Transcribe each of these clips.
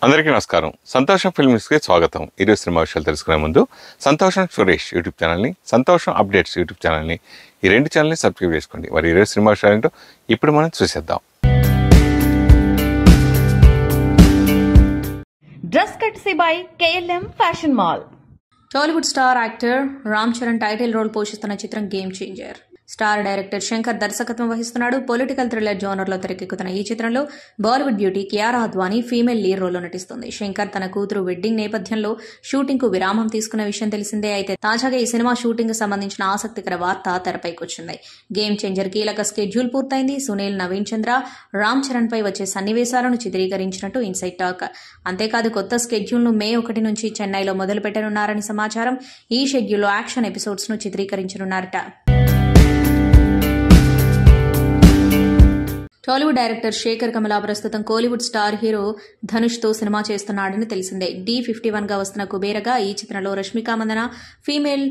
అందరికీ నమస్కారం. సంతోషం ఫిల్మ్స్కి స్వాగతం. ఈరోజు సినిమా విషయాలు తెలుసుకునే ముందు సంతోషం సురేష్ యూట్యూబ్ ఛానల్ని, సంతోషం అప్డేట్స్ యూట్యూబ్ ఛానల్ని, ఈ రెండు ఛానల్ని సబ్స్క్రైబ్ చేసుకోండి. మరి ఈరోజు సినిమా విషయాలు ఏంటో ఇప్పుడు మనం చూసేద్దాం. Dress courtesy by KLM fashion mall. Tollywood star actor Ram Charan title role పోషిస్తున్న చిత్రం Game Changer. Star director Shankar దర్శకత్వం వహిస్తున్నాడు. పొలిటికల్ థ్రిల్లర్ జోనర్లో తెరకెక్కుతున్న ఈ చిత్రంలో Bollywood beauty Kiara Advani female lead రోల్లో నటిస్తుంది. శంకర్ తన కూతురు వెడ్డింగ్ నేపథ్యంలో షూటింగ్ కు విరామం తీసుకున్న విషయం తెలిసిందే. అయితే తాజాగా ఈ సినిమా షూటింగ్ కు సంబంధించిన ఆసక్తికర వార్త తెరపైకొచ్చింది. గేమ్ చేంజర్ కీలక స్కెడ్యూల్ పూర్తయింది. సునీల్, నవీన్ చంద్ర, రామ్ చరణ్ పై వచ్చే సన్నివేశాలను చిత్రీకరించినట్టు ఇన్సైడ్ టాక్. అంతేకాదు కొత్త స్కెడ్యూల్ ను May 1 నుంచి చెన్నైలో మొదలు పెట్టనున్నారని సమాచారం. ఈ షెడ్యూల్లో యాక్షన్ ఎపిసోడ్స్ ను చిత్రీకరించనున్నారట. టాలీవుడ్ డైరెక్టర్ శేఖర్ కమల ప్రస్తుతం కోలీవుడ్ స్టార్ హీరో ధనుష్ తో సినిమా చేస్తున్నాడని తెలిసిందే. D51 గా వస్తున్న కుబేరగా ఈ చిత్రంలో రష్మిక మందన ఫీమేల్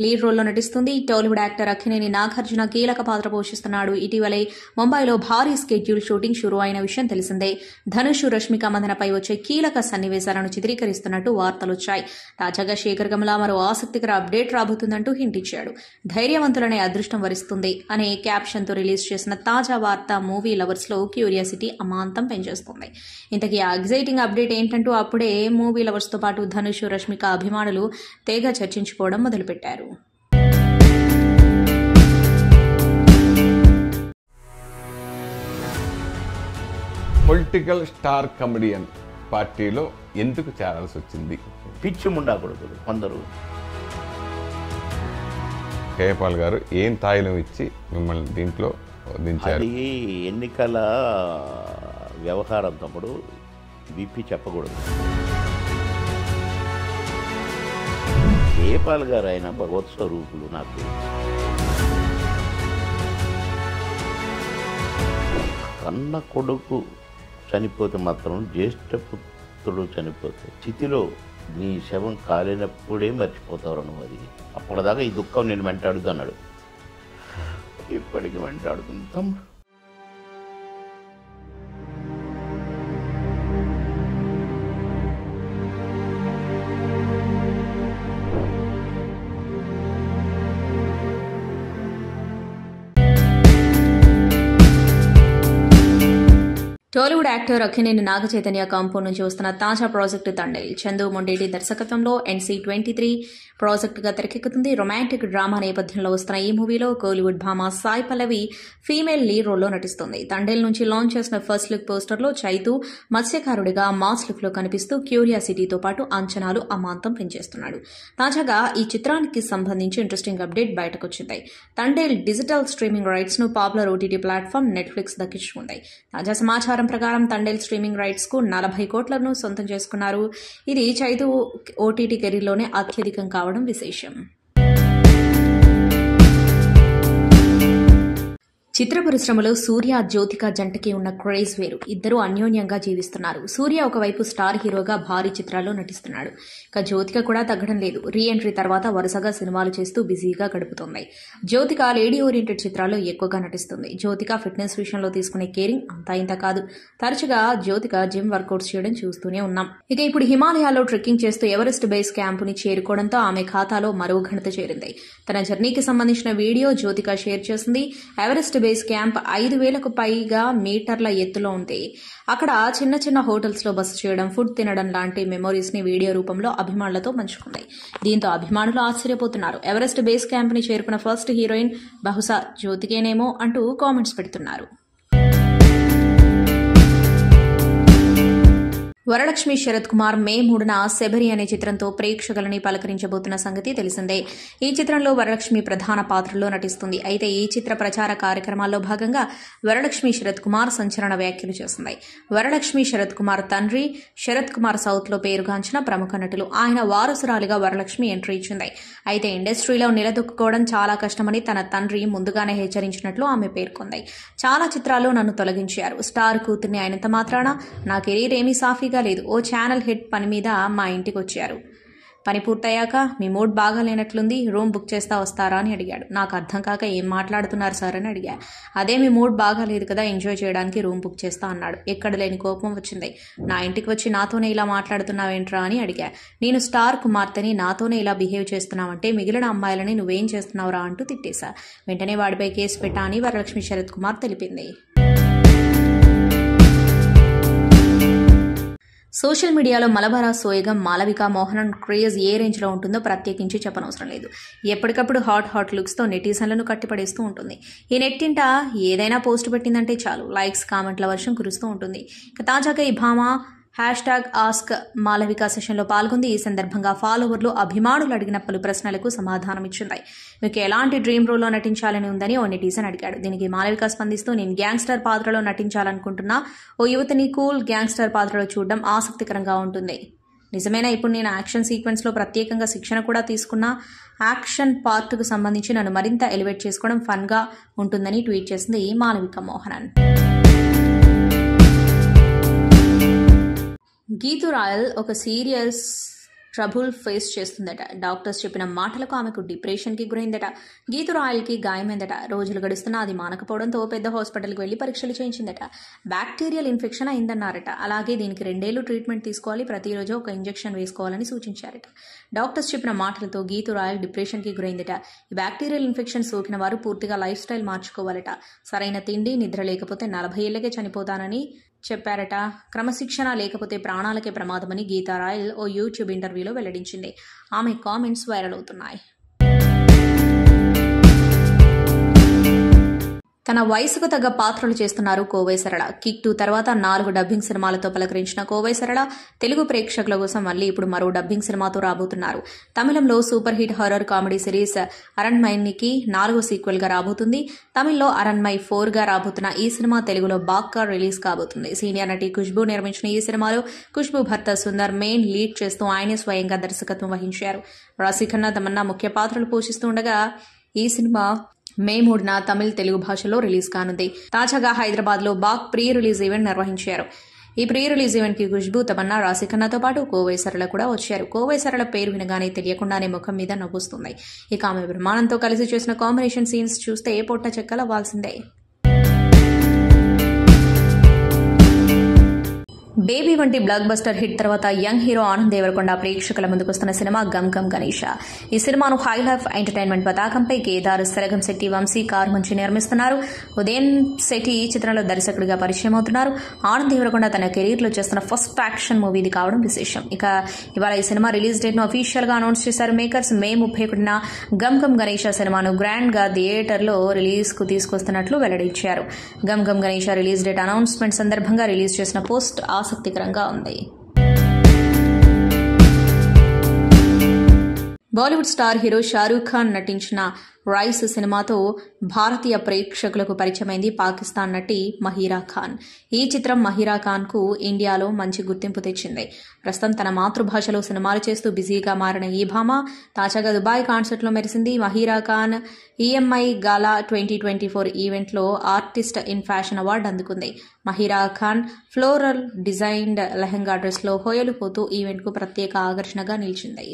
లీడ్ రోల్లో నటిస్తుంది. టాలీవుడ్ యాక్టర్ అక్కినేని నాగార్జున కీలక పాత్ర పోషిస్తున్నాడు. ఇటీవలే ముంబైలో భారీ స్కెడ్యూల్ షూటింగ్ షురూ అయిన విషయం తెలిసిందే. ధనుష్, రష్మిక మందనపై వచ్చే కీలక సన్నివేశాలను చిత్రీకరిస్తున్నట్టు వార్తలొచ్చాయి. తాజాగా శేఖర్ కమల మరో ఆసక్తికర అప్డేట్ రాబోతుందంటూ హింట్ ఇచ్చాడు. ధైర్యవంతులనే అదృష్టం వరిస్తుంది అనే క్యాప్షన్ తో రిలీజ్ చేసిన తాజా వార్త మూవీ లవర్స్ లో క్యూరియాసిటీ అమాంతం పెంచేస్తుంది. ఇంతకీ ఆ ఎగ్జైటింగ్ అప్డేట్ ఏంటంటూ అప్పుడే మూవీ లవర్స్ తో పాటు ధనుష్, రష్మిక అభిమానులు తెగ చర్చించుకోవడం మొదలుపెట్టారు. పొలిటికల్ స్టార్ కమెడియన్ పార్టీలో ఎందుకు చేరాల్సి వచ్చింది? పిచ్చి ఉండకూడదు కొందరు. కేపాల్ గారు ఏం తాయిలం ఇచ్చి మిమ్మల్ని దీంట్లో దించారు? అది ఎన్నికల వ్యవహారం తప్పుడు విప్పి చెప్పకూడదు. కేపాల్ గారు ఆయన భగవత్ స్వరూపులు. నాకు కన్న కొడుకు చనిపోతే మాత్రం జ్యేష్ఠ పుత్రుడు చనిపోతే స్థితిలో నీ శవం కాలినప్పుడే మర్చిపోతావు నువ్వు. అది అప్పటిదాకా ఈ దుఃఖం నేను వెంటాడుతూ అన్నాడు. ఇప్పటికి వెంటాడుతుంటాం. Tollywood actor Akkineni Naga Chaitanya compound నుంచి వస్తున్న తాజా ప్రాజెక్టు తండేల్. చందు మొండేటి దర్శకత్వంలో NC-23 ప్రాజెక్టుగా తెరకెక్కుతుంది. రొమాంటిక్ డ్రామా నేపథ్యంలో వస్తున్న ఈ మూవీలో కోలీవుడ్ భామ సాయి పల్లవి ఫీమేల్ లీడ్ రోల్లో నటిస్తుంది. తండేల్ నుంచి లాంచ్ చేసిన ఫస్ట్ లుక్ పోస్టర్లో చైతు మత్స్యకారుడిగా మాస్ లుక్ లో కనిపిస్తూ క్యూరియాసిటీతో పాటు అంచనాలు అమాంతం పెంచేస్తున్నాడు. తాజాగా ఈ చిత్రానికి సంబంధించి ఇంట్రెస్టింగ్ అప్డేట్ బయటకొచ్చింది. తండేల్ డిజిటల్ స్ట్రీమింగ్ రైట్స్ ను పాపులర్ OTT ప్లాట్ఫామ్ నెట్ఫ్లిక్స్ దక్కించుకుంది. తాజా సమాచారం ప్రకారం తండేల్ స్ట్రీమింగ్ రైట్స్ కు 40 కోట్లను సొంతం చేసుకున్నారు. ఇది చైతు OTT కెరీర్లోనే అత్యధికం కావడం విశేషం. చిత్ర పరిశ్రమలో సూర్య, జ్యోతిక జంటకి ఉన్న క్రేజ్ వేరు. ఇద్దరూ అన్యోన్యంగా జీవిస్తున్నారు. సూర్య ఒకవైపు స్టార్ హీరోగా భారీ చిత్రాల్లో నటిస్తున్నాడు. ఇక జ్యోతిక కూడా తగ్గడం లేదు. రీ ఎంట్రీ తర్వాత వరుసగా సినిమాలు చేస్తూ బిజీగా గడుపుతోంది. జ్యోతిక లేడీ ఓరియంటెడ్ చిత్రాల్లో ఎక్కువగా నటిస్తుంది. జ్యోతిక ఫిట్నెస్ విషయంలో తీసుకునే కేరింగ్ అంతా ఇంత కాదు. తరచుగా జ్యోతిక జిమ్ వర్కౌట్స్ చేయడం చూస్తూనే ఉన్నాం. ఇక ఇప్పుడు హిమాలయాల్లో ట్రెక్కింగ్ చేస్తూ ఎవరెస్ట్ బేస్ క్యాంపుని చేరుకోవడంతో ఆమె ఖాతాలో మరో ఘనత చేరింది. తన జర్నీకి సంబంధించిన వీడియో జ్యోతిక షేర్ చేసింది. ఎవరెస్ట్ బేస్ క్యాంప్ 5,000కు పైగా మీటర్ల ఎత్తులో ఉంది. అక్కడ చిన్న చిన్న హోటల్స్ లో బస చేయడం, ఫుడ్ తినడం లాంటి మెమోరీస్ ని వీడియో రూపంలో అభిమానులతో పంచుకుంది. దీంతో అభిమానులు ఆశ్చర్యపోతున్నారు. ఎవరెస్ట్ బేస్ క్యాంప్ ని చేరుకున్న ఫస్ట్ హీరోయిన్ బహుశా జ్యోతికేనేమో అంటూ కామెంట్స్ పెడుతున్నారు. వరలక్ష్మి శరత్ కుమార్ May 3న శబరి అనే చిత్రంతో ప్రేక్షకులని పలకరించబోతున్న సంగతి తెలిసిందే. ఈ చిత్రంలో వరలక్ష్మి ప్రధాన పాత్రలో నటిస్తుంది. అయితే ఈ చిత్ర ప్రచార కార్యక్రమాల్లో భాగంగా వరలక్ష్మి శరత్ కుమార్ సంచలన వ్యాఖ్యలు చేసింది. వరలక్ష్మి శరత్ కుమార్ తండ్రి శరత్ కుమార్ సౌత్ లో పేరుగాంచిన ప్రముఖ నటులు. ఆయన వారసురాలిగా వరలక్ష్మి ఎంట్రీ ఇచ్చింది. అయితే ఇండస్ట్రీలో నిలదొక్కుకోవడం చాలా కష్టమని తన తండ్రి ముందుగానే హెచ్చరించినట్లు ఆమె పేర్కొంది. చాలా చిత్రాల్లో నన్ను తొలగించారు. స్టార్ కూతుర్ని అయినంత మాత్రాన నా కెరీర్ ఏమీ సాఫీగా లేదు. ఓ ఛానల్ హిట్ పని మీద మా ఇంటికి వచ్చారు. పని పూర్తయ్యాక మీ మూడ్ బాగా లేనట్లుంది, రూమ్ బుక్ చేస్తా వస్తారా అని అడిగాడు. నాకు అర్థం కాక ఏం మాట్లాడుతున్నారు సార్ అని అడిగా. అదే మీ మూడ్ బాగా లేదు కదా, ఎంజాయ్ చేయడానికి రూమ్ బుక్ చేస్తా అన్నాడు. ఎక్కడ లేని కోపం వచ్చింది. నా ఇంటికి వచ్చి నాతోనే ఇలా మాట్లాడుతున్నావేంట్రా అని అడిగా. నేను స్టార్ కుమార్తెని, నాతోనే ఇలా బిహేవ్ చేస్తున్నావంటే మిగిలిన అమ్మాయిలని నువ్వేం చేస్తున్నావురా అంటూ తిట్టేశా. వెంటనే వాడిపై కేసు పెట్టా అని వరలక్ష్మి శరత్ కుమార్ తెలిపింది. సోషల్ మీడియాలో మలబారా సోయగం మాలవిక మోహనన్ క్రేజ్ ఏ రేంజ్లో ఉంటుందో ప్రత్యేకించి చెప్పనవసరం లేదు. ఎప్పటికప్పుడు హాట్ లుక్స్తో నెటిజన్లను కట్టిపడేస్తూ ఉంటుంది. ఈ నెట్టింట ఏదైనా పోస్ట్ పెట్టిందంటే చాలు లైక్స్, కామెంట్ల వర్షం కురుస్తూ ఉంటుంది. తాజాగా ఈ భామ #ఆస్క్ మాలవిక సెషన్లో పాల్గొంది. ఈ సందర్భంగా ఫాలోవర్లు, అభిమానులు అడిగిన పలు ప్రశ్నలకు సమాధానమిచ్చింది. మీకు ఎలాంటి డ్రీమ్ రోల్లో నటించాలని ఉందని ఓ నెటిజన్ అడిగాడు. దీనికి మాలవిక స్పందిస్తూ, నేను గ్యాంగ్స్టర్ పాత్రలో నటించాలనుకుంటున్నా. ఓ యువతిని కూల్ గ్యాంగ్స్టర్ పాత్రలో చూడడం ఆసక్తికరంగా ఉంటుంది. నిజమేనా? ఇప్పుడు నేను యాక్షన్ సీక్వెన్స్లో ప్రత్యేకంగా శిక్షణ కూడా తీసుకున్నా. యాక్షన్ పార్ట్కు సంబంధించి నన్ను మరింత ఎలివేట్ చేసుకోవడం ఫన్గా ఉంటుందని ట్వీట్ చేసింది మాలవిక మోహనన్. గీతూ రాయల్ ఒక సీరియస్ ట్రబుల్ ఫేస్ చేస్తుందట. డాక్టర్స్ చెప్పిన మాటలకు ఆమెకు డిప్రెషన్కి గురైందట. గీతూ రాయల్కి గాయమైందట. రోజులు గడుస్తున్నా అది మానకపోవడంతో పెద్ద హాస్పిటల్కి వెళ్లి పరీక్షలు చేయించిందట. Bacterial infection అయిందన్నారట. అలాగే దీనికి 2 ఏళ్లు ట్రీట్మెంట్ తీసుకోవాలి, ప్రతిరోజు ఒక ఇంజెక్షన్ వేసుకోవాలని సూచించారట. డాక్టర్స్ చెప్పిన మాటలతో గీతూ రాయల్ డిప్రెషన్కి గురైందట. ఈ బ్యాక్టీరియల్ ఇన్ఫెక్షన్ సోకిన వారు పూర్తిగా లైఫ్ స్టైల్ మార్చుకోవాలట. సరైన తిండి, నిద్ర లేకపోతే 40 ఏళ్లకే చనిపోతానని చెప్పారట. క్రమశిక్షణ లేకపోతే ప్రాణాలకే ప్రమాదమని గీతా రాయల్ ఓ యూట్యూబ్ ఇంటర్వ్యూలో వెల్లడించింది. ఆమె కామెంట్స్ వైరల్ అవుతున్నాయి. తన వయసుకు తగ్గ పాత్రలు చేస్తున్నారు కోవై సరళ. కిక్ 2 తర్వాత 4 డబ్బింగ్ సినిమాలతో పలకరించిన కోవై సరళ తెలుగు ప్రేక్షకుల కోసం మళ్లీ ఇప్పుడు మరో డబ్బింగ్ సినిమాతో రాబోతున్నారు. తమిళంలో super hit horror comedy series అరణ్మైనికి 4వ సీక్వెల్ గా రాబోతుంది. తమిళ్లో అరణ్మై 4 గా రాబోతున్న ఈ సినిమా తెలుగులో బాక్గా రిలీజ్ కాబోతుంది. సీనియర్ నటి ఖుష్బూ నిర్మించిన ఈ సినిమాలో ఖుష్బూ భర్త సుందర్ మెయిన్ లీడ్ చేస్తూ ఆయనే స్వయంగా దర్శకత్వం వహించారు. రాశి ఖన్నా, తమన్నా ముఖ్య పాత్రలు పోషిస్తుండగా ఈ సినిమా మే 3న తమిళ, తెలుగు భాషలో రిలీజ్ కానుంది. తాజాగా హైదరాబాద్ లో బాక్ ప్రీ రిలీజ్ ఈవెంట్ నిర్వహించారు. ఈ ప్రీ రిలీజ్ ఈవెంట్ కి ఖుష్బూ, తమన్నా, రాశి ఖన్నాతో పాటు కోవై సరళ కూడా వచ్చారు. కోవై సరళ పేరు వినగానే తెలియకుండానే ముఖం మీద నవ్వుస్తుంది. ఇక ఆమె బ్రహ్మానందంతో కలిసి చేసిన కాంబినేషన్ సీన్స్ చూస్తే పొట్ట చెక్కలవ్వాల్సిందే. బేబీ వంటి బ్లాక్ బస్టర్ హిట్ తర్వాత యంగ్ హీరో ఆనంద్ దేవరకొండ ప్రేక్షకుల ముందుకొస్తున్న సినిమా గమ్ గమ్ గణేష. ఈ సినిమాను హైలైఫ్ ఎంటర్టైన్మెంట్ పతాకంపై కేదార్, సరగం శెట్టి, వంశీ కార్మంచి నిర్మిస్తున్నారు. ఉదయన్ శెట్టి ఈ చిత్రంలో దర్శకుడిగా పరిచయం అవుతున్నారు. ఆనంద్ దేవరకొండ తన కెరీర్ లో చేస్తున్న ఫస్ట్ యాక్షన్ మూవీ ఇది కావడం విశేషం. ఇక ఇవాళ ఈ సినిమా రిలీజ్ డేట్ ను అఫీషియల్ గా అనౌన్స్ చేశారు మేకర్స్. మే 31న గమ్ గమ్ గణేష సినిమాను గ్రాండ్ గా థియేటర్ లో రిలీజ్ కు తీసుకొస్తున్నట్లు వెల్లడించారు. Gam Gam Ganesha release date announcement సందర్భంగా రిలీజ్ చేసిన పోస్ట్ ఆసక్తికరంగా ఉంది. Bollywood star hero Shah Rukh Khan నటించిన రైస్ సినిమాతో భారతీయ ప్రేక్షకులకు పరిచయమైంది పాకిస్తాన్ నటి మహీరా ఖాన్. ఈ చిత్రం మహీరా ఖాన్ కు ఇండియాలో మంచి గుర్తింపు తెచ్చింది. ప్రస్తుతం తన మాతృభాషలో సినిమాలు చేస్తూ బిజీగా మారిన ఈ భామ తాజాగా దుబాయ్ కాన్సర్ట్ లో మెరిసింది. మహీరా ఖాన్ EMI గాలా 2024 ఈవెంట్ లో ఆర్టిస్ట్ ఇన్ ఫ్యాషన్ అవార్డు అందుకుంది. Mahira Khan floral designed lehenga dress లో హోయలుపోతూ ఈవెంట్ కు ప్రత్యేక ఆకర్షణగా నిలిచింది.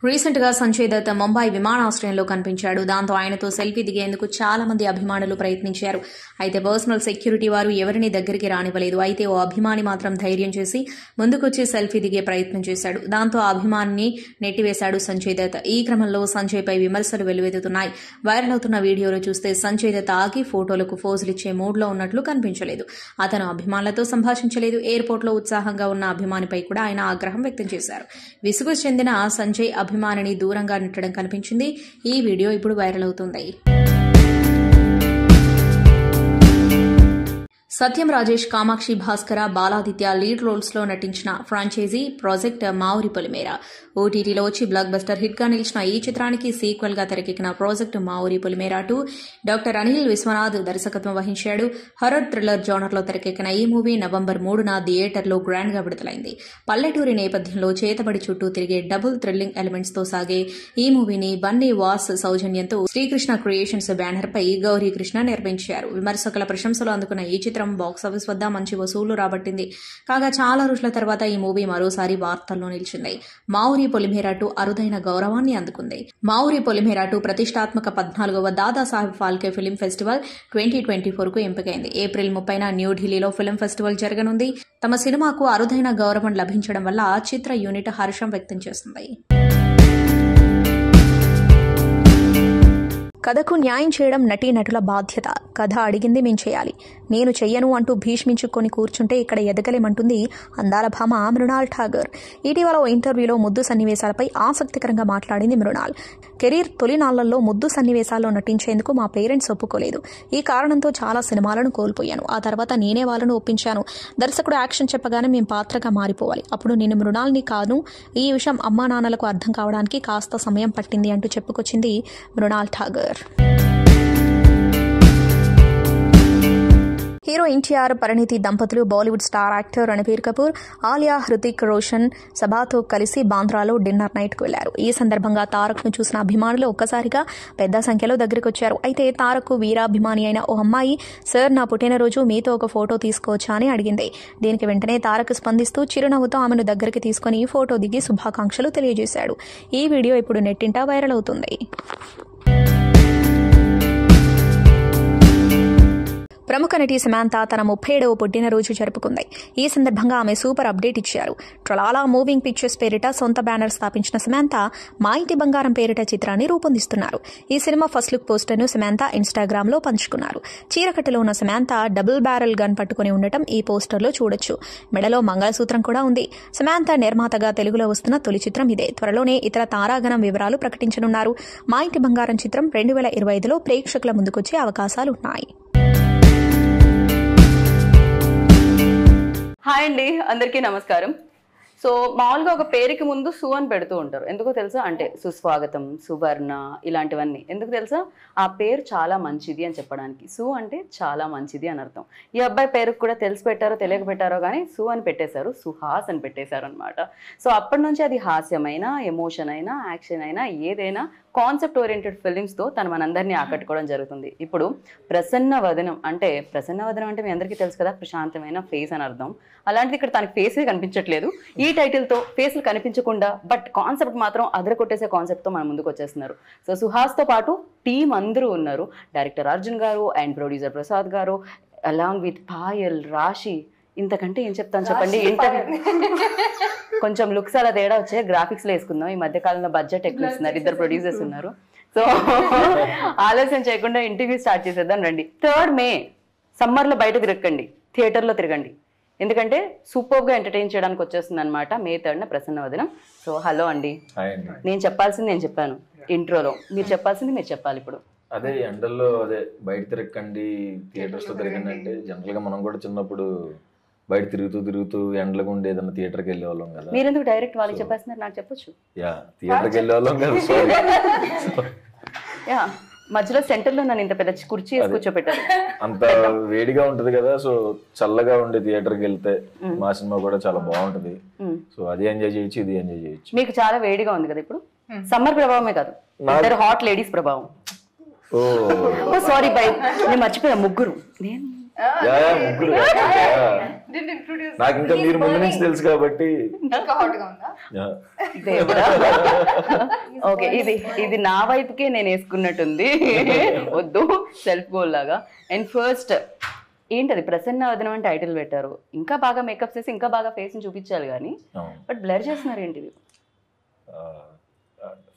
రీసెంట్ గా సంజయ్ దత్ ముంబై విమానాశ్రయంలో కనిపించాడు. దాంతో ఆయనతో సెల్ఫీ దిగేందుకు చాలా మంది అభిమానులు ప్రయత్నించారు. అయితే పర్సనల్ సెక్యూరిటీ వారు ఎవరిని దగ్గరికి రానివ్వలేదు. అయితే ఓ అభిమాని మాత్రం ధైర్యం చేసి ముందుకొచ్చి సెల్ఫీ దిగే ప్రయత్నం చేశాడు. దాంతో ఆ అభిమానిని నెట్టివేశాడు సంజయ్ దత్. ఈ క్రమంలో సంజయ్ పై విమర్శలు వెల్లువెత్తుతున్నాయి. వైరల్ అవుతున్న వీడియోలో చూస్తే సంజయ్ దత్ ఆగి ఫోటోలకు ఫోజులిచ్చే మూడ్ లో ఉన్నట్లు కనిపించలేదు. అతను అభిమానులతో సంభాషించలేదు. ఎయిర్పోర్ట్ లో ఉత్సాహంగా ఉన్న అభిమానిపై కూడా ఆయన ఆగ్రహం వ్యక్తం చేశారు. విసుగు చెందిన సంజయ్ అభిమానిని దూరంగా నెట్టడం కనిపించింది. ఈ వీడియో ఇప్పుడు వైరల్ అవుతుంది. సత్యం రాజేష్, కామాక్షి భాస్కర, బాలాదిత్య లీడ్ రోల్స్ లో నటించిన ఫ్రాంచైజీ ప్రాజెక్ట్ మావురి పొలిమేర ఓటీటీలో వచ్చి బ్లాక్ బస్టర్ హిట్ గా నిలిచిన ఈ చిత్రానికి సీక్వెల్ గా తెరకెక్కిన ప్రాజెక్ట్ మావురి పొలిమేర 2 డాక్టర్ అనిల్ విశ్వనాథ్ దర్శకత్వం వహించాడు. హర్రర్ థ్రిల్లర్ జోనర్ లో తెరకెక్కిన ఈ మూవీ నవంబర్ 3న థియేటర్ లో గ్రాండ్ గా విడుదలైంది. పల్లెటూరి నేపథ్యంలో చేతబడి చుట్టూ తిరిగే డబుల్ థ్రిల్లింగ్ ఎలిమెంట్స్ తో సాగే ఈ మూవీని బన్నీ వాస్ సౌజన్యంతో శ్రీకృష్ణ క్రియేషన్స్ బ్యానర్ పై గౌరీ కృష్ణ నిర్మించారు. విమర్శకుల ప్రశంసలు అందుకున్న ఈ చిత్రం చిత్రం బాక్సాఫీస్ వద్ద మంచి వసూళ్లు రాబట్టింది. కాగా చాలా రోజుల తర్వాత ఈ మూవీ మరోసారి వార్తల్లో నిలిచింది. మావురి పొలిమేరా 2 అరుదైన గౌరవాన్ని అందుకుంది. మావురి పొలిమేరా 2 ప్రతిష్టాత్మక 14వ దాదాసాహెబ్ ఫాల్కే ఫిల్మ్ ఫెస్టివల్ 2024కు ఎంపికైంది. ఏప్రిల్ 30న న్యూఢిల్లీలో ఫిల్మ్ ఫెస్టివల్ జరగనుంది. తమ సినిమాకు అరుదైన గౌరవం లభించడం వల్ల చిత్ర యూనిట్ హర్షం వ్యక్తం చేస్తుంది. కథకు న్యాయం చేయడం నటీనటుల బాధ్యత. కథ అడిగింది మేం చేయాలి, నేను చెయ్యను అంటూ భీష్మించుకొని కూర్చుంటే ఇక్కడ ఎదగలేమంటుంది అందాల భామ మృణాల్ ఠాగూర్. ఇటీవల ఓ ఇంటర్వ్యూలో ముద్దు సన్నివేశాలపై ఆసక్తికరంగా మాట్లాడింది మృణాల్. కెరీర్ తొలినాళ్లలో ముద్దు సన్నివేశాల్లో నటించేందుకు మా పేరెంట్స్ ఒప్పుకోలేదు. ఈ కారణంతో చాలా సినిమాలను కోల్పోయాను. ఆ తర్వాత నేనే వాళ్ళను ఒప్పించాను. దర్శకుడు యాక్షన్ చెప్పగానే మేం పాత్రగా మారిపోవాలి. అప్పుడు నేను మృణాల్ని కాను. ఈ విషయం అమ్మా నాన్నలకు అర్థం కావడానికి కాస్త సమయం పట్టింది అంటూ చెప్పుకొచ్చింది మృణాల్ ఠాగూర్. హీరో ఎన్టీఆర్, పరిణీతి దంపతులు బాలీవుడ్ స్టార్ యాక్టర్ రణబీర్ కపూర్, ఆలియా, హృతిక్ రోషన్ సభాతో కలిసి బాంద్రాలో డిన్నర్ నైట్కు వెళ్లారు. ఈ సందర్భంగా తారక్ ను చూసిన అభిమానులు ఒక్కసారిగా పెద్ద సంఖ్యలో దగ్గరికొచ్చారు. అయితే తారక్ వీరాభిమాని అయిన ఓ అమ్మాయి, సార్ నా పుట్టినరోజు మీతో ఒక ఫోటో తీసుకోవచ్చా అని అడిగింది. దీనికి వెంటనే తారక్ స్పందిస్తూ చిరునవ్వుతో ఆమెను దగ్గరికి తీసుకుని ఫోటో దిగి శుభాకాంక్షలు తెలియజేశాడు. ఈ వీడియో ఇప్పుడు నెట్టింట వైరల్ అవుతుంది. ప్రముఖ నటి సమాంత తన 37వ పుట్టినరోజు జరుపుకుంది. ఈ సందర్భంగా ఆమె సూపర్ అప్డేట్ ఇచ్చారు. ట్రలాలా మూవింగ్ పిక్చర్స్ పేరిట సొంత బ్యానర్ స్థాపించిన సమాంత మా ఇంటి బంగారం పేరిట చిత్రాన్ని రూపొందిస్తున్నారు. ఈ సినిమా ఫస్ట్ లుక్ పోస్టర్ను సమాంత ఇన్స్టాగ్రామ్ లో పంచుకున్నారు. చీరకట్టులో ఉన్న సమాంత డబుల్ బ్యారెల్ గన్ పట్టుకుని ఉండటం ఈ పోస్టర్లో చూడొచ్చు. మెడలో మంగళసూత్రం కూడా ఉంది. సమాంత నిర్మాతగా తెలుగులో వస్తున్న తొలి చిత్రం ఇదే. త్వరలోనే ఇతర తారాగణం వివరాలు ప్రకటించనున్నారు. మా ఇంటి బంగారం చిత్రం 2025లో ప్రేక్షకుల ముందుకొచ్చే అవకాశాలున్నాయి. హాయ్ అండి, అందరికీ నమస్కారం. సో మామూలుగా ఒక పేరుకి ముందు సు అని పెడుతూ ఉంటారు. ఎందుకో తెలుసా? అంటే సుస్వాగతం, సువర్ణ, ఇలాంటివన్నీ. ఎందుకు తెలుసా? ఆ పేరు చాలా మంచిది అని చెప్పడానికి. సు అంటే చాలా మంచిది అని అర్థం. ఈ అబ్బాయి పేరుకు కూడా తెలిసి పెట్టారో తెలియక పెట్టారో కానీ సు అని పెట్టేశారు, సుహాస్ అని పెట్టేశారు అనమాట. సో అప్పటి నుంచి అది హాస్యమైనా, ఎమోషన్ అయినా, యాక్షన్ అయినా, ఏదైనా కాన్సెప్ట్ ఓరియంటెడ్ ఫిలిమ్స్తో తను మనందరినీ ఆకట్టుకోవడం జరుగుతుంది. ఇప్పుడు ప్రసన్న వదనం అంటే మీ అందరికీ తెలుసు కదా, ప్రశాంతమైన ఫేస్ అని అర్థం. అలాంటిది ఇక్కడ తనకి ఫేసే కనిపించట్లేదు. ఈ టైటిల్తో ఫేస్లు కనిపించకుండా బట్ కాన్సెప్ట్ మాత్రం అదర కొట్టేసే కాన్సెప్ట్తో మన ముందుకు వచ్చేస్తున్నారు. సో సుహాస్తో పాటు టీం అందరూ ఉన్నారు. డైరెక్టర్ అర్జున్ గారు అండ్ ప్రొడ్యూసర్ ప్రసాద్ గారు అలాంగ్ విత్ పాయల్, రాశి. ఇంతకంటే ఏం చెప్తాను చెప్పండి. ఇంటర్వ్యూ కొంచెం లుక్స్ అలా తేడా వచ్చే గ్రాఫిక్స్లో వేసుకుందాం. ఈ మధ్య కాలంలో బడ్జెట్ ఎక్కువ ఇస్తున్నారు, ఇద్దరు ప్రొడ్యూసర్స్ ఉన్నారు. సో ఆలస్యం చేయకుండా ఇంటర్వ్యూ స్టార్ట్ చేసేద్దాం రండి. 3rd May సమ్మర్లో బయట తిరగండి, థియేటర్లో తిరగండి. ఎందుకంటే సూపర్గా ఎంటర్టైన్ చేయడానికి వచ్చేస్తుంది అనమాట. May 3rd ప్రసన్న వదనం. సో హలో అండి. నేను చెప్పాల్సింది నేను చెప్పాను ఇంట్రోలో, మీరు చెప్పాల్సింది మీరు చెప్పాలి ఇప్పుడు. అదే ఎండల్లో అదే బయట తిరగండి, థియేటర్స్ లో తిరగండి అంటే జనరల్ గా మనం కూడా చిన్నప్పుడు బయట తిరుగుతూ ఎండలకు ఉండి ఏదన్నా థియేటర్కి వెళ్ళే వాళ్ళం కదా. మీరు ఎందుకు డైరెక్ట్ వాళ్ళకి చెప్పేస్తున్నారు? నాకు చెప్పొచ్చు. యా, థియేటర్కి వెళ్ళే వాళ్ళం కదా. సారీ. యా, మధ్యలో సెంటర్లో నన్ను ఇంత పెద్ద కుర్చీ వేసి కూర్చోపెట్టారు. అంత వేడిగా ఉంటది కదా, సో చల్లగా ఉండే థియేటర్కి వెళ్తే మా సినిమా కూడా చాలా బాగుంటది. సో అది ఎంజాయ్ చేయొచ్చు, ఇది ఎంజాయ్ చేయొచ్చు. మీకు చాలా వేడిగా ఉంది కదా ఇప్పుడు. సమ్మర్ ప్రభావమే కాదు, ఇద్దరు హాట్ లేడీస్ ప్రభావం. ఓ సారీ బై, నేను మర్చిపోయా. ముగ్గురు నేను ముగ్గురు. నాకు ఇంకా మీరు ముందు నుంచి తెలుసు కాబట్టి. ఓకే, ఇది నా వైపుకే నేను వేసుకున్నట్టుంది. వద్దు, సెల్ఫ్ గోల్ లాగా. అండ్ ఫస్ట్ ఏంటది ప్రసన్న వదనం అని టైటిల్ పెట్టారు. ఇంకా బాగా మేకప్ చేసి ఇంకా బాగా ఫేస్ ని చూపించాలి కానీ బట్ బ్లర్ చేస్తున్నారు ఏంటిది?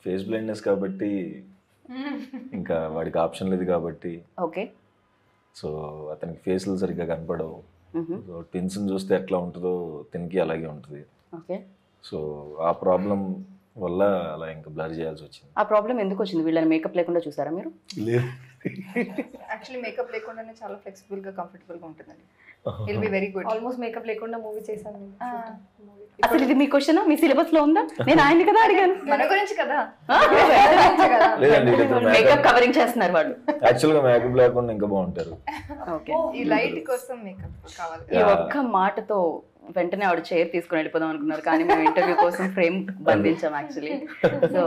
ఫేస్ బ్లైండ్నెస్ కాబట్టి ఇంకా వాడికి ఆప్షన్ లేదు కాబట్టి. ఓకే, సో అతనికి ఫేస్లు సరిగ్గా కనపడవు. సో ట్విన్స్ చూస్తే ఎట్లా ఉంటుందో తినికి అలాగే ఉంటుంది. ఓకే, సో ఆ ప్రాబ్లం వల్ల అలా ఇంకా బ్లర్ చేయాల్సి వచ్చింది. ఆ ప్రాబ్లం ఎందుకు వచ్చింది? వీళ్ళని మేకప్ లేకుండా చూసారా మీరు? లేదు, యాక్చువల్లీ మేకప్ లేకుండానే చాలా ఫ్లెక్సిబుల్ గా కంఫర్టబుల్ గా ఉంటుందండి. It be very good. Almost makeup లేకుండా మూవీ చేశాను నేను. అసలు ఇది మీ క్వశ్చన్ మీ సిలబస్ లో ఉందా? నేను ఆయన కదా అడిగాను. మన గురించి కదా. లేదండి, మేకప్ కవరింగ్ చేస్తున్నారు వాళ్ళు. యాక్చువల్ గా మేకప్ లేకుండా ఇంకా బాగుంటారు. ఓకే, ఈ లైట్ కోసం మేకప్ కావాలి. ఈ ఒక్క మాటతో వెంటనే ఆవిడ చైర్ తీసుకుని వెళ్ళిపోదాం అనుకున్నారు కానీ మేము ఇంటర్వ్యూ కోసం ఫ్రేమ్ బంధించాం actually. So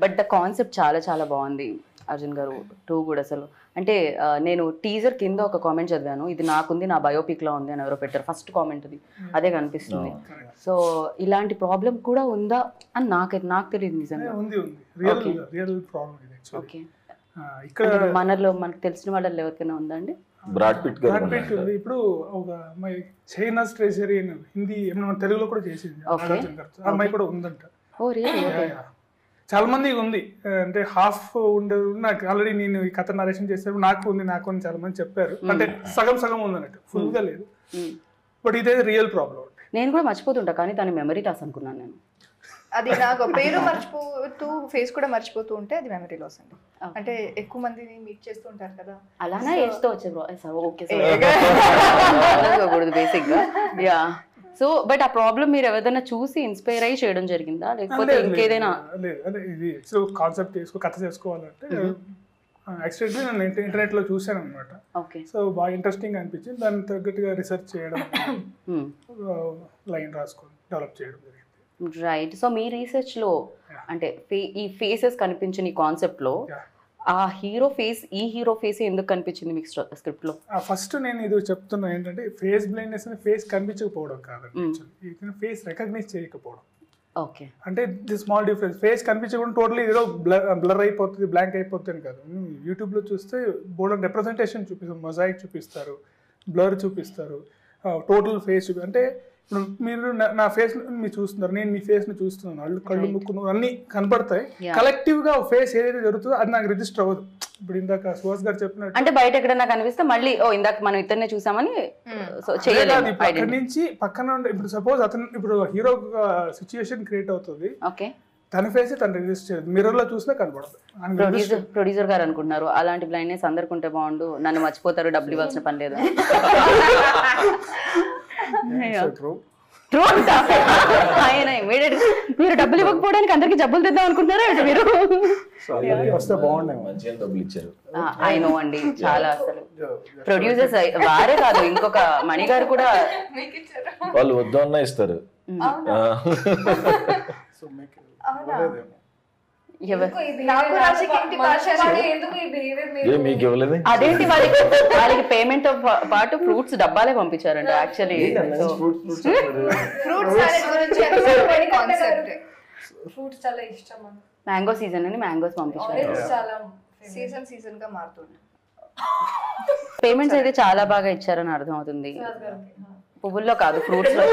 but the concept చాలా చాలా బాగుంది. అర్జున్ గారు 2 కూడా అసలు అంటే నేను టీజర్ కింద ఒక కామెంట్ చదివాను, ఇది నాకుంది నా బయోపిక్ లో ఉంది అని ఎవరో పెట్టారు, ఫస్ట్ కామెంట్ అది అదే కనిపిస్తుంది. సో ఇలాంటి ప్రాబ్లం కూడా ఉందా అని నాకు తెలియదు నిజంగా. రియల్ ప్రాబ్లం ఇది. ఓకే, ఇక్కడ మనలో మనకు తెలిసిన వాళ్ళలో ఎవరికైనా ఉందా అండి? బ్రాడ్ పిట్ గారు ఉంది. ఇప్పుడు ఒక అమ్మాయి చైనాస్ ట్రెజరీ అని హిందీ ఏమన్నా తెలుగులో కూడా చేసింది, ఆ అమ్మాయి కూడా ఉందంట. ఓ రియల్లీ? చాలా మందికి ఉంది, అంటే హాఫ్ ఉండదు. నాకు ఆల్రెడీ నేను ఈ కథ నరేషన్ చేసేప్పుడు నాకు ఉంది అని చాలా మంది చెప్పారు. అంటే సగం ఉంది అన్నట్టు, ఫుల్ గా లేదు. బట్ ఇదే రియల్ ప్రాబ్లం. నేను కూడా మర్చిపోతుంటా, కానీ దాని మెమరీ లాస్ అనుకున్నాను నేను. అది నాకు పేరు మర్చిపోతూ ఫేస్ కూడా మర్చిపోతూ ఉంటే అది మెమరీ లాస్ అండి. అంటే ఎక్కువ మందిని మీట్ చేస్తూ ఉంటారు కదా, అలానే ఏజ్తో వచ్చే ఓకే బేసిక్ గా. యా, సో బట్ ఆ ప్రాబ్లం మీరు ఎవరైనా చూసి ఇన్స్పైర్ అయ్యి చేయడం జరిగిందా, లేకపోతే ఇంకేదైనా? అదే ఇది కాన్సెప్ట్ కథ చేసుకోవాలంటే యాక్చువల్లీ నేను ఇంటర్నెట్ లో చూసాను అనమాట. ఓకే, సో బాగా ఇంట్రెస్టింగ్ అనిపించింది. దానికి తగ్గట్టుగా రీసెర్చ్ చేయడం, లైన్ రాసుకొని డెవలప్ చేయడం జరిగింది. రైట్. సో మీ రీసెర్చ్ లో అంటే ఈ ఫేసెస్ కనిపించిన ఈ కాన్సెప్ట్ లో ఆ హీరో ఫేస్, ఈ హీరో ఫేస్ ఎందుకు కనిపించింది మీకు స్క్రిప్ట్ లో? ఫస్ట్ నేను ఇది చెప్తున్నా ఏంటంటే ఫేస్ బ్లైండ్నెస్ అని ఫేస్ కనిపించకపోవడం కాదండి, ఫేస్ రికగ్నైజ్ చేయకపోవడం. ఓకే, అంటే ది స్మాల్ డిఫరెన్స్. ఫేస్ కనిపించకుండా టోటలీ ఏదో బ్లర్ అయిపోతుంది, బ్లాంక్ అయిపోతుంది కాదు. యూట్యూబ్లో చూస్తే బోల్డ్ రిప్రజెంటేషన్ చూపిస్తారు, మొజాయిక్ చూపిస్తారు, బ్లర్ చూపిస్తారు, టోటల్ ఫేస్ అంటే ఇప్పుడు మీరు నా ఫేస్ మీరు చూస్తున్నారు, నేను మీ ఫేస్ ని చూస్తున్నాను, కళ్ళు ముక్కు అన్ని కనపడతాయి. కలెక్టివ్ గా ఫేస్ ఏదైతే జరుగుతుందో అది నాకు రిజిస్టర్ అవ్వదు. ఇప్పుడు ఇందాక సుహాస్ గారు చెప్పినట్టు అంటే బయట ఎక్కడన్నా కనిపిస్తే మళ్ళీ ఇందాక మనం ఇద్దరినే చూసామని అక్కడి నుంచి పక్కన ఇప్పుడు సపోజ్ అతను ఇప్పుడు హీరో సిచ్యుయేషన్ క్రియేట్ అవుతుంది, ఓకే, తన ఫేస్ తను రిజిస్టర్ చేయదు, మిర్రర్ లో చూసినా కనపడదు. ప్రొడ్యూసర్ గారు అనుకుంటున్నారు అలాంటి బ్లైండ్నెస్ అందరికి ఉంటే బాగుండు, నన్ను మర్చిపోతారు, డబ్బులు ఇవ్వాల్సిన పని లేదు. ఆయన ఇమీడియట్ మీరు డబ్బులు ఇవ్వకపోవడానికి అందరికి జబ్బులు తెద్దాం అనుకుంటున్నారా మీరు? డబ్బులు ఇచ్చారు. ఐ నో అండి, చాలా అసలు ప్రొడ్యూసర్స్ వారే కాదు, ఇంకొక మణి గారు కూడా వాళ్ళు వద్దు అన్నా ఇస్తారు. మీకు ఇవ్వలేదు? అదేంటి, వాళ్ళకి పేమెంట్ తో పాటు ఫ్రూట్స్ డబ్బాలే పంపించారండి యాక్చువల్లీ. మ్యాంగో సీజన్ అని మ్యాంగోస్ పంపించారు. సీజన్ గా మారుతుంది. పేమెంట్స్ అయితే చాలా బాగా ఇచ్చారని అర్థం అవుతుంది. పువ్వుల్లో కాదు, ఫ్రూట్స్ లో.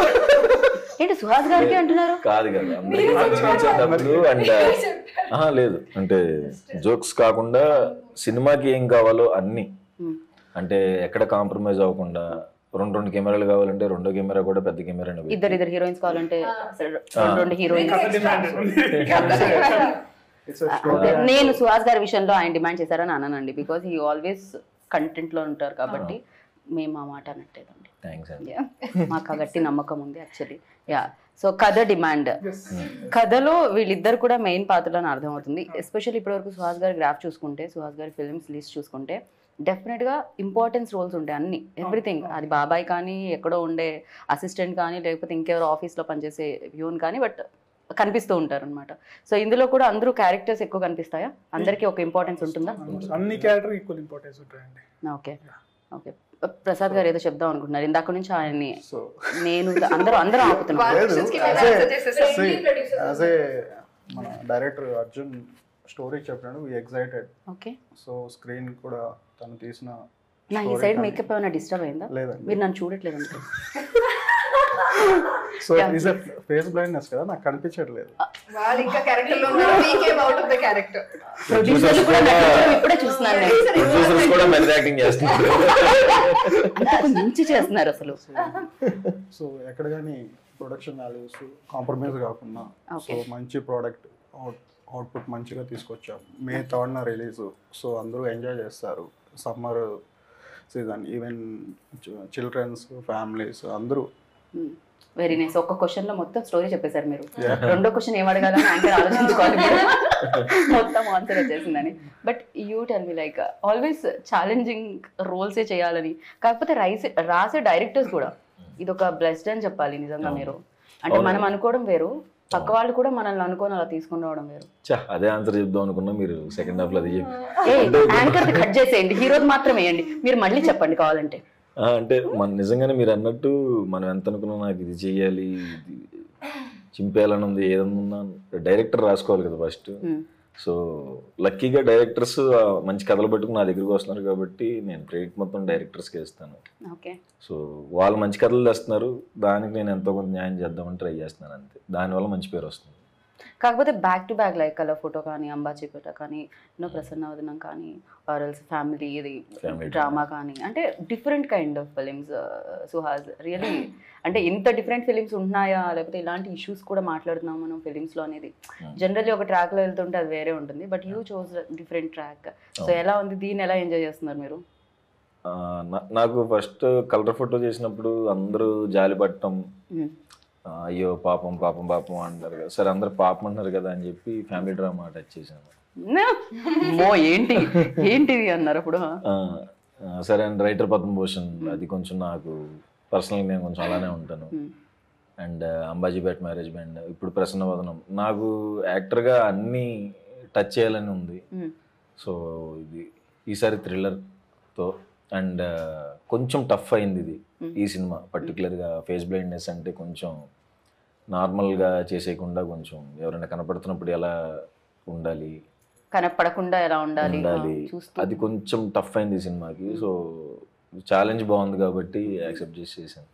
ఏంటి సుహాస్ గారికి అంటున్నారు? కాదు కదా, డబ్బులు అండ్ లేదు అంటే జోక్స్ కాకుండా సినిమాకి ఏం కావాలో అన్ని, అంటే ఎక్కడ కాంప్రమైజ్ అవ్వకుండా. రెండు కెమెరాలు కావాలంటే రెండో కెమెరా కూడా పెద్ద కెమెరా, ఇద్దరు హీరోయిన్స్ కావాలంటే 2 హీరోయిన్స్. నేను సుహాస్ గారి విషయంలో ఆయన డిమాండ్ చేశారని అన్నానండి, బికాస్ హీ ఆల్వేస్ కంటెంట్ లో ఉంటారు కాబట్టి మేము ఆ మాట అనట్లేదండి. మాకు గట్టి నమ్మకం ఉంది యాక్చువల్లీ. యా, సో కథ డిమాండ్, కథలో వీళ్ళిద్దరు కూడా మెయిన్ పాత్రలని అర్థమవుతుంది. ఎస్పెషల్లీ ఇప్పటివరకు సుహాస్ గారి గ్రాఫ్ చూసుకుంటే, సుహాస్ గారి ఫిల్మ్స్ లిస్ట్ చూసుకుంటే డెఫినెట్గా ఇంపార్టెన్స్ రోల్స్ ఉంటాయి అన్ని, ఎవ్రీథింగ్. అది బాబాయ్ కానీ, ఎక్కడో ఉండే అసిస్టెంట్ కానీ, లేకపోతే ఇంకెవరో ఆఫీస్లో పనిచేసే వ్యూన్ కానీ, బట్ కనిపిస్తూ ఉంటారు అనమాట. సో ఇందులో కూడా అందరూ క్యారెక్టర్స్ ఎక్కువ కనిపిస్తాయా? అందరికీ ఒక ఇంపార్టెన్స్ ఉంటుందా? అన్ని క్యారెక్టర్ ఈక్వల్ ఇంపార్టెన్స్ ఉంటాయండి. Okay okay. ప్రసాద్ గారు ఏదో చెప్దాం అనుకుంటున్నారు ఇందాక నుంచి ఆయన్ని, నేను అందరూ ఆపుతున్నారు. మన డైరెక్టర్ అర్జున్ స్టోరీ చెప్పినాడు, వి ఎక్సైటెడ్. ఓకే, సో స్క్రీన్ కూడా తను తీసిన. నా ఈ సైడ్ మేకప్ ఏమైనా డిస్టర్బ్ అయిందా? లేదండి, మీరు నన్ను చూడట్లేదు అంటే. So is a face blindness కదా, నాకు కనిపించట్లేదు. వాళ్ళు ఇంకా క్యారెక్టర్ లో ఉన్నారు, we came out of the character. Producers కూడా ఇప్పుడే చూస్తున్నాను నేను. ప్రొడ్యూసర్స్ కూడా మెల్ యాక్టింగ్ చేస్తున్నారు, అంతకు మించి చేస్తున్నారు అసలు. సో ఎక్కడ కానీ ప్రొడక్షన్ వాల్యూస్ కాంప్రమైజ్ కాకుండా, సో మంచి ప్రోడక్ట్ అవుట్పుట్ మంచిగా తీసుకొచ్చాం. May 3rd రిలీజ్, సో అందరూ ఎంజాయ్ చేస్తారు. Summer season, even childrens, families అందరూ. Very nice. ఒక్క క్వశ్చన్ లో మొత్తం స్టోరీ చెప్పేశారు మీరు. రెండో క్వశ్చన్ ఏం అడగాలని యాంకర్ ఆలోచించుకోవాలి, మొత్తం ఆన్సర్ వచ్చేసిందని. But you tell me, like always challenging రోల్సే చేయాలని, కాకపోతే రాసే డైరెక్టర్స్ కూడా ఇది ఒక బ్లెస్డ్ అని చెప్పాలి నిజంగా. మీరు అంటే మనం అనుకోవడం వేరు, పక్క వాళ్ళు కూడా మనల్ని అనుకోని అలా తీసుకుని రావడం వేరు. అదే ఆన్సర్ చెప్దాం అనుకున్నా, మీరు సెకండ్ హాఫ్ లో అది చెప్పి యాంకర్ కట్ చేసేయండి, హీరోది మాత్రం వేయండి, మీరు మళ్ళీ చెప్పండి కావాలంటే. అంటే మన నిజంగానే మీరు అన్నట్టు మనం ఎంత అనుకున్నా నాకు ఇది చెయ్యాలి, ఇది చింపేయాలని ఉంది, ఏదన్నా డైరెక్టర్ రాసుకోవాలి కదా ఫస్ట్. సో లక్కీగా డైరెక్టర్స్ మంచి కథలు పట్టుకుని నా దగ్గరికి వస్తున్నారు కాబట్టి నేను క్రెడిట్ మొత్తం డైరెక్టర్స్కి ఇస్తాను. సో వాళ్ళు మంచి కథలు తెస్తున్నారు, దానికి నేను ఎంతో కొంత న్యాయం చేద్దామని ట్రై చేస్తున్నాను అంతే. దానివల్ల మంచి పేరు వస్తుంది. కాకపోతే back to back like colour photo కానీ, అంబాజీపేట కానీ, ప్రసన్న వదనం కానీ, ఆర్ఎల్స్ ఫ్యామిలీ ఇది డ్రామా కానీ, అంటే different kind of films Suhas. Really అంటే ఇంత డిఫరెంట్ ఫిలిమ్స్ ఉంటున్నాయా, లేకపోతే ఇలాంటి ఇష్యూస్ కూడా మాట్లాడుతున్నాం మనం ఫిలిమ్స్లో అనేది. జనరల్లీ ఒక ట్రాక్లో వెళ్తుంటే అది వేరే ఉంటుంది, but you chose different track. So ఎలా ఉంది, దీన్ని ఎలా ఎంజాయ్ చేస్తున్నారు మీరు? నాకు ఫస్ట్ కలర్ ఫోటో చేసినప్పుడు అందరూ జాలి పట్టడం, అయ్యో పాపం పాపం పాపం అంటారు కదా, సరే అందరు పాపం అంటున్నారు కదా అని చెప్పి ఫ్యామిలీ డ్రామా టచ్ చేశాను. ఏంటి ఏంటిది అన్నారు అప్పుడు? సరే అండ్ రైటర్ పద్మభూషణ్, అది కొంచెం నాకు పర్సనల్గా నేను కొంచెం అలానే ఉంటాను. అండ్ అంబాజీపేట మ్యారేజ్ బ్యాండ్, ఇప్పుడు ప్రసన్న వదనం. నాకు యాక్టర్గా అన్నీ టచ్ చేయాలని ఉంది. సో ఇది ఈసారి థ్రిల్లర్తో అండ్ కొంచెం టఫ్ అయింది ఇది ఈ సినిమా. పర్టికులర్గా ఫేస్ బ్లైండ్నెస్ అంటే కొంచెం నార్మల్గా చేసేయకుండా కొంచెం ఎవరైనా కనపడుతున్నప్పుడు ఎలా ఉండాలి, కనపడకుండా ఎలా ఉండాలి, అది కొంచెం టఫ్ అయింది ఈ సినిమాకి. సో ఛాలెంజ్ బాగుంది కాబట్టి యాక్సెప్ట్ చేసేసాను.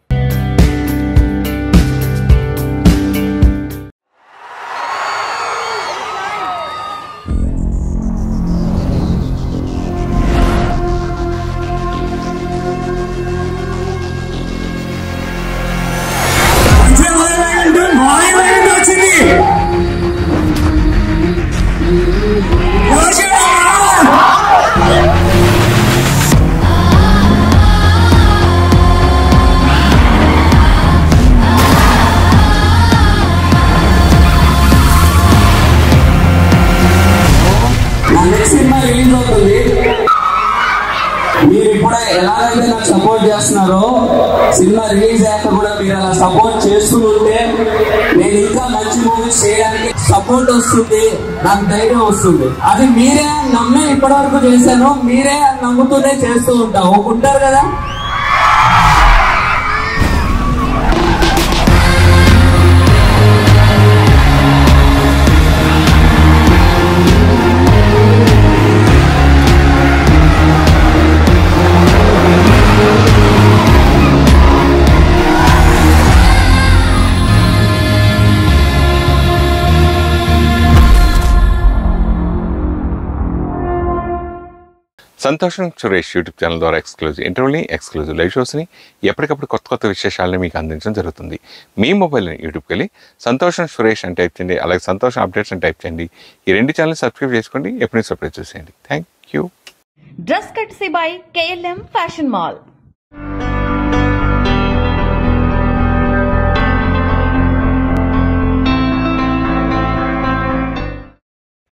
సినిమా రిలీజ్ అవుతుంది, మీరు ఇప్పుడు ఎలాగైతే నాకు సపోర్ట్ చేస్తున్నారో సినిమా రిలీజ్ అయ్యాక కూడా మీరు అలా సపోర్ట్ చేస్తూ ఉంటే నేను ఇంకా మంచి మూవీస్ చేయడానికి సపోర్ట్ వస్తుంది, నాకు ధైర్యం వస్తుంది. అది మీరే నమ్మి ఇప్పటివరకు చేశాను, మీరే నమ్ముతూనే చేస్తూ ఉంటారు కదా. సంతోషం సురేష్ యూట్యూబ్ ఛానల్ ద్వారా ఎక్స్క్లూజివ్ ఇంటర్వ్యూని, ఎక్స్క్లూజివ్ లైవ్ షోస్ని, ఎప్పటికప్పుడు కొత్త కొత్త విశేషాలను మీకు అందించడం జరుగుతుంది. మీ మొబైల్ని యూట్యూబ్కి వెళ్ళి సంతోషం సురేష్ అని టైప్ చేయండి, అలాగే సంతోషం అప్డేట్స్ అని టైప్ చేయండి. ఈ రెండు ఛానల్ సబ్స్క్రైబ్ చేసుకోండి, ఎప్పుడు సబ్స్క్రైబ్ చేసేయండి. Thank you. Dress courtesy by KLM fashion mall.